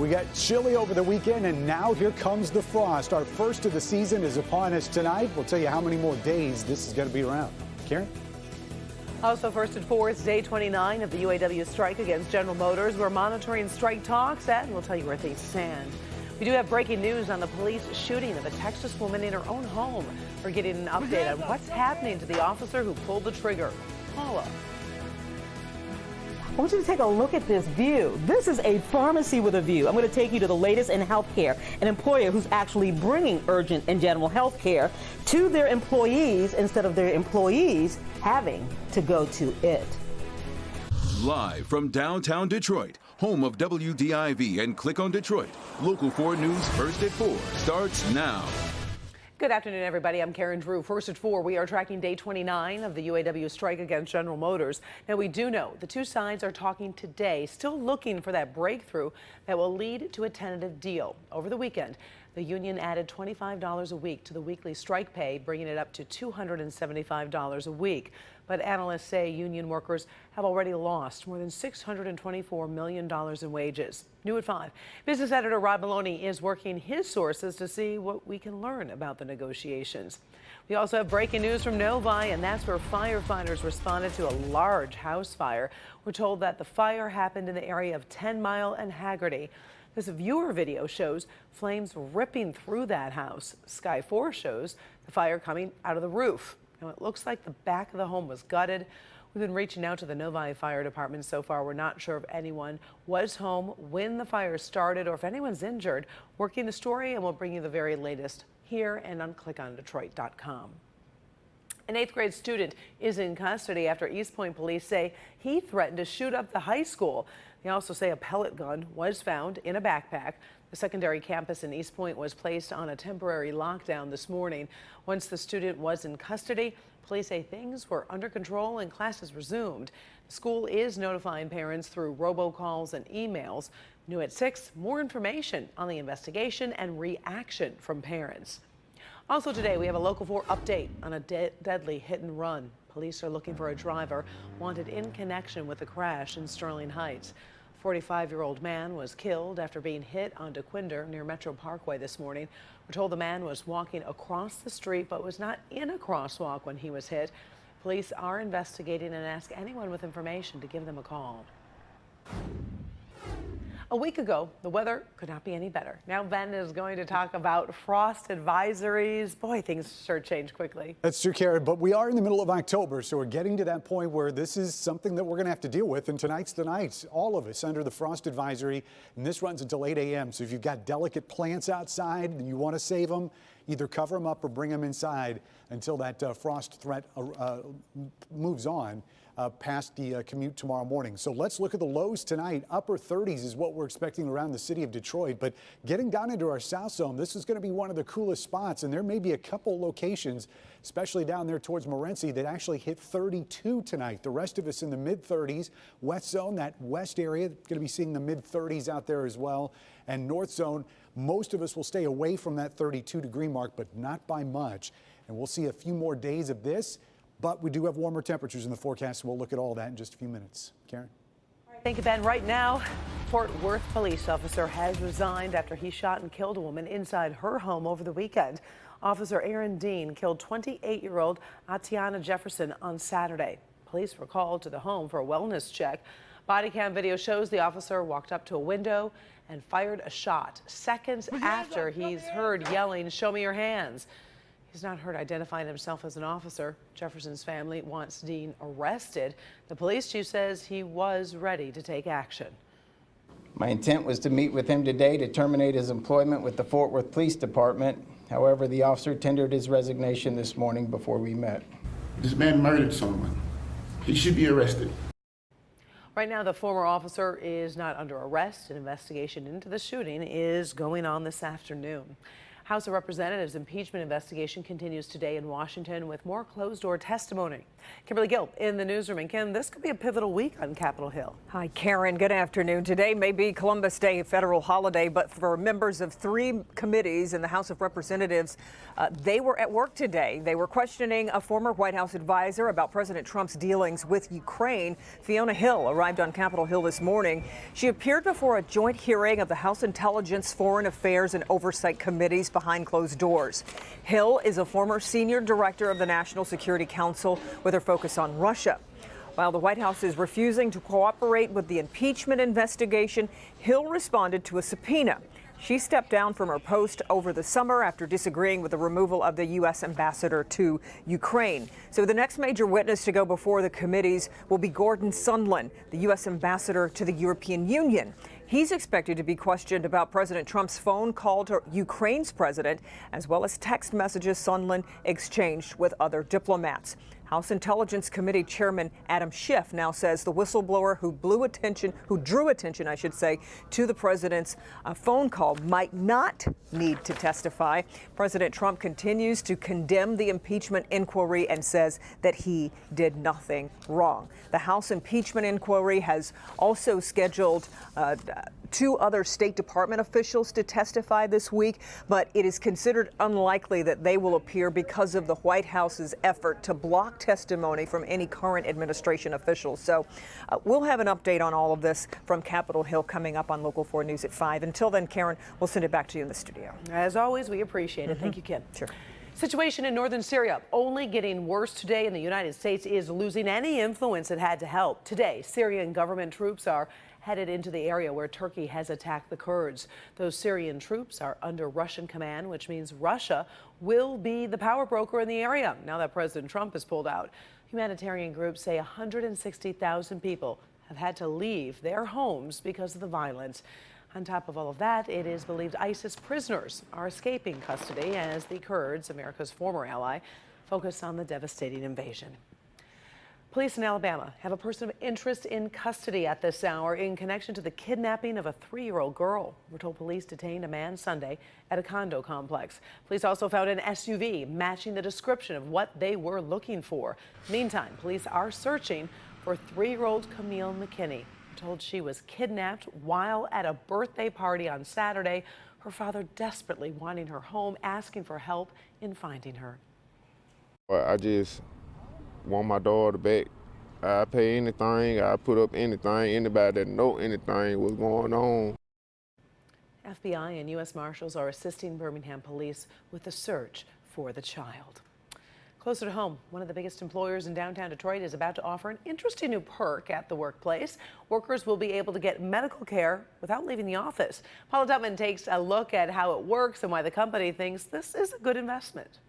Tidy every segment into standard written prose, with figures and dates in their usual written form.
We got chilly over the weekend, and now here comes the frost. Our first of the season is upon us tonight. We'll tell you how many more days this is going to be around. Karen? Also, first and fourth, day 29 of the UAW strike against General Motors. We're monitoring strike talks, and we'll tell you where things stand. We do have breaking news on the police shooting of a Texas woman in her own home. We're getting an update on what's happening to the officer who pulled the trigger. Paula. I want you to take a look at this view. This is a pharmacy with a view. I'm going to take you to the latest in healthcare. An employer who's actually bringing urgent and general health care to their employees instead of their employees having to go to it. Live from downtown Detroit, home of WDIV and Click on Detroit, Local 4 News First at 4 starts now. Good afternoon, everybody. I'm Karen Drew. First at 4, we are tracking day 29 of the UAW strike against General Motors. Now, we do know the two sides are talking today, still looking for that breakthrough that will lead to a tentative deal. Over the weekend, the union added $25 a week to the weekly strike pay, bringing it up to $275 a week. But analysts say union workers have already lost more than $624 million in wages. New at 5. Business editor Rob Maloney is working his sources to see what we can learn about the negotiations. We also have breaking news from Novi, and that's where firefighters responded to a large house fire. We're told that the fire happened in the area of 10 Mile and Haggerty. This viewer video shows flames ripping through that house. Sky 4 shows the fire coming out of the roof. Now, it looks like the back of the home was gutted. We've been reaching out to the Novi Fire Department so far. We're not sure if anyone was home when the fire started or if anyone's injured. Working the story, and we'll bring you the very latest here and on clickondetroit.com. An 8th grade student is in custody after East Point police say he threatened to shoot up the high school. They also say a pellet gun was found in a backpack. The secondary campus in East Point was placed on a temporary lockdown this morning. Once the student was in custody, police say things were under control and classes resumed. The school is notifying parents through robocalls and emails. New at 6, more information on the investigation and reaction from parents. Also today, we have a Local 4 update on a deadly hit and run. Police are looking for a driver wanted in connection with the crash in Sterling Heights. A 45-year-old man was killed after being hit on DeQuinder near Metro Parkway this morning. We're told the man was walking across the street but was not in a crosswalk when he was hit. Police are investigating and ask anyone with information to give them a call. A week ago, the weather could not be any better. Now Ben is going to talk about frost advisories. Boy, things sure change quickly. That's true, Karen, but we are in the middle of October, so we're getting to that point where this is something that we're going to have to deal with, and tonight's the night. All of us under the frost advisory, and this runs until 8 a.m. So if you've got delicate plants outside and you want to save them, either cover them up or bring them inside until that frost threat moves on. Past the commute tomorrow morning. So let's look at the lows tonight. Upper 30s is what we're expecting around the city of Detroit, but getting down into our south zone, this is going to be one of the coolest spots, and there may be a couple locations, especially down there towards Morenci, that actually hit 32 tonight. The rest of us in the mid 30s. West zone, that west area, going to be seeing the mid 30s out there as well. And north zone, most of us will stay away from that 32-degree mark, but not by much. And we'll see a few more days of this. But we do have warmer temperatures in the forecast, so we'll look at all that in just a few minutes. Karen? Thank you, Ben. Right now, Fort Worth police officer has resigned after he shot and killed a woman inside her home over the weekend. Officer Aaron Dean killed 28-year-old Atiana Jefferson on Saturday. Police were called to the home for a wellness check. Body cam video shows the officer walked up to a window and fired a shot seconds after he's heard yelling, "Show me your hands." He's not heard identifying himself as an officer. Jefferson's family wants Dean arrested. The police chief says he was ready to take action. My intent was to meet with him today to terminate his employment with the Fort Worth Police Department. However, the officer tendered his resignation this morning before we met. This man murdered someone. He should be arrested. Right now, the former officer is not under arrest. An investigation into the shooting is going on this afternoon. House of Representatives impeachment investigation continues today in Washington with more closed-door testimony. Kimberly Gill in the newsroom. And Kim, this could be a pivotal week on Capitol Hill. Hi, Karen. Good afternoon. Today may be Columbus Day, a federal holiday, but for members of 3 committees in the House of Representatives, they were at work today. They were questioning a former White House advisor about President Trump's dealings with Ukraine. Fiona Hill arrived on Capitol Hill this morning. She appeared before a joint hearing of the House Intelligence, Foreign Affairs, and Oversight Committees behind closed doors. Hill is a former senior director of the National Security Council with her focus on Russia. While the White House is refusing to cooperate with the impeachment investigation, Hill responded to a subpoena. She stepped down from her post over the summer after disagreeing with the removal of the U.S. ambassador to Ukraine. So the next major witness to go before the committees will be Gordon Sondland, the U.S. ambassador to the European Union. He's expected to be questioned about President Trump's phone call to Ukraine's president, as well as text messages Sondland exchanged with other diplomats. House Intelligence Committee Chairman Adam Schiff now says the whistleblower who drew attention, to the president's phone call might not need to testify. President Trump continues to condemn the impeachment inquiry and says that he did nothing wrong. The House impeachment inquiry has also scheduled 2 other State Department officials to testify this week, but it is considered unlikely that they will appear because of the White House's effort to block testimony from any current administration officials. So we'll have an update on all of this from Capitol Hill coming up on Local 4 News at 5. Until then, Karen, we'll send it back to you in the studio. As always, we appreciate it. Thank you, Kim. Sure. Situation in northern Syria only getting worse today, and the United States is losing any influence it had to help. Today, Syrian government troops are headed into the area where Turkey has attacked the Kurds. Those Syrian troops are under Russian command, which means Russia will be the power broker in the area now that President Trump has pulled out. Humanitarian groups say 160,000 people have had to leave their homes because of the violence. On top of all of that, it is believed ISIS prisoners are escaping custody as the Kurds, America's former ally, focus on the devastating invasion. Police in Alabama have a person of interest in custody at this hour in connection to the kidnapping of a 3-year-old girl. We're told police detained a man Sunday at a condo complex. Police also found an SUV matching the description of what they were looking for. Meantime, police are searching for 3-year-old Camille McKinney. We're told she was kidnapped while at a birthday party on Saturday. Her father desperately wanting her home, asking for help in finding her. I just want my daughter back. I pay anything, I put up anything, anybody that know anything what's going on. FBI and U.S. Marshals are assisting Birmingham police with the search for the child. Closer to home, one of the biggest employers in downtown Detroit is about to offer an interesting new perk at the workplace. Workers will be able to get medical care without leaving the office. Paula Tutman takes a look at how it works and why the company thinks this is a good investment.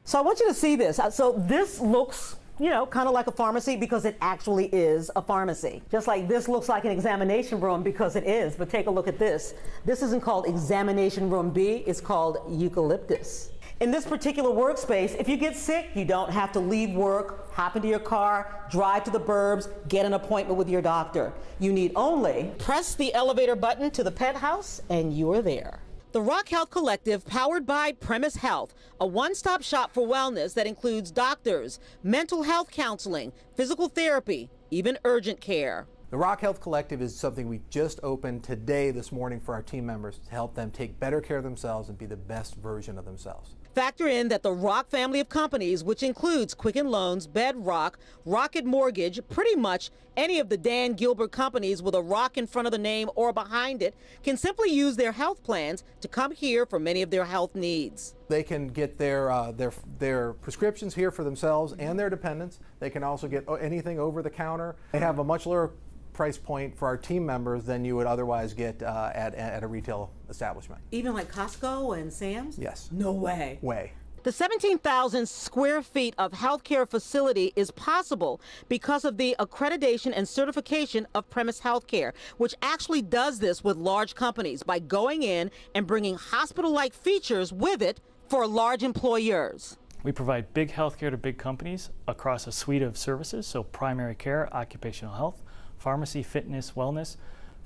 So I want you to see this. So this looks, kind of like a pharmacy because it actually is a pharmacy. Just like this looks like an examination room because it is. But take a look at this. This isn't called examination room B, it's called eucalyptus. In this particular workspace, if you get sick, you don't have to leave work, hop into your car, drive to the burbs, get an appointment with your doctor. You need only press the elevator button to the penthouse and you are there. The Rock Health Collective, powered by Premise Health, a one-stop shop for wellness that includes doctors, mental health counseling, physical therapy, even urgent care. The Rock Health Collective is something we just opened today, this morning, for our team members to help them take better care of themselves and be the best version of themselves. Factor in that the Rock family of companies, which includes Quicken Loans, Bedrock, Rocket Mortgage, pretty much any of the Dan Gilbert companies with a rock in front of the name or behind it, can simply use their health plans to come here for many of their health needs. They can get their prescriptions here for themselves and their dependents. They can also get anything over the counter. They have a much lower price point for our team members than you would otherwise get at a retail establishment. Even like Costco and Sam's? Yes. No way. Way. The 17,000 square feet of healthcare facility is possible because of the accreditation and certification of Premise Healthcare, which actually does this with large companies by going in and bringing hospital-like features with it for large employers. We provide big healthcare to big companies across a suite of services, so primary care, occupational health, pharmacy, fitness, wellness,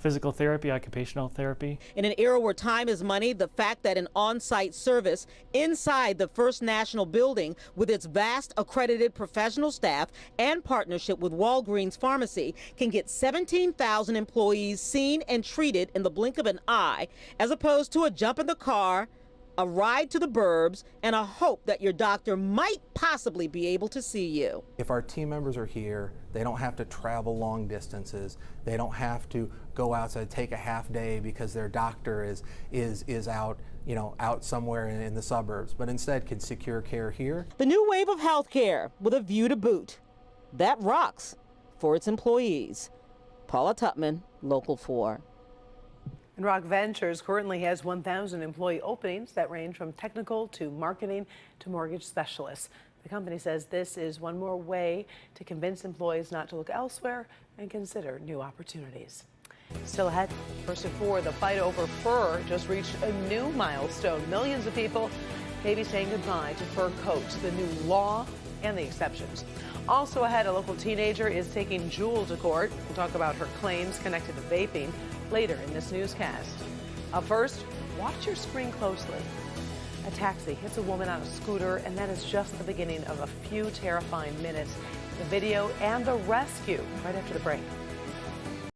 physical therapy, occupational therapy. In an era where time is money, the fact that an on-site service inside the First National building with its vast accredited professional staff and partnership with Walgreens Pharmacy can get 17,000 employees seen and treated in the blink of an eye, as opposed to a jump in the car, a ride to the burbs, and a hope that your doctor might possibly be able to see you. If our team members are here, they don't have to travel long distances. They don't have to go outside, take a half day because their doctor is out, out somewhere in the suburbs, but instead can secure care here. The new wave of healthcare with a view to boot. That rocks for its employees. Paula Tutman, Local 4. And Rock Ventures currently has 1,000 employee openings that range from technical to marketing to mortgage specialists. The company says this is one more way to convince employees not to look elsewhere and consider new opportunities. Still ahead, first at 4, the fight over fur just reached a new milestone. Millions of people may be saying goodbye to fur coats, the new law and the exceptions. Also ahead, a local teenager is taking Juul to court. We'll talk about her claims connected to vaping later in this newscast. Up first, watch your screen closely. A taxi hits a woman on a scooter, and that is just the beginning of a few terrifying minutes. The video and the rescue right after the break.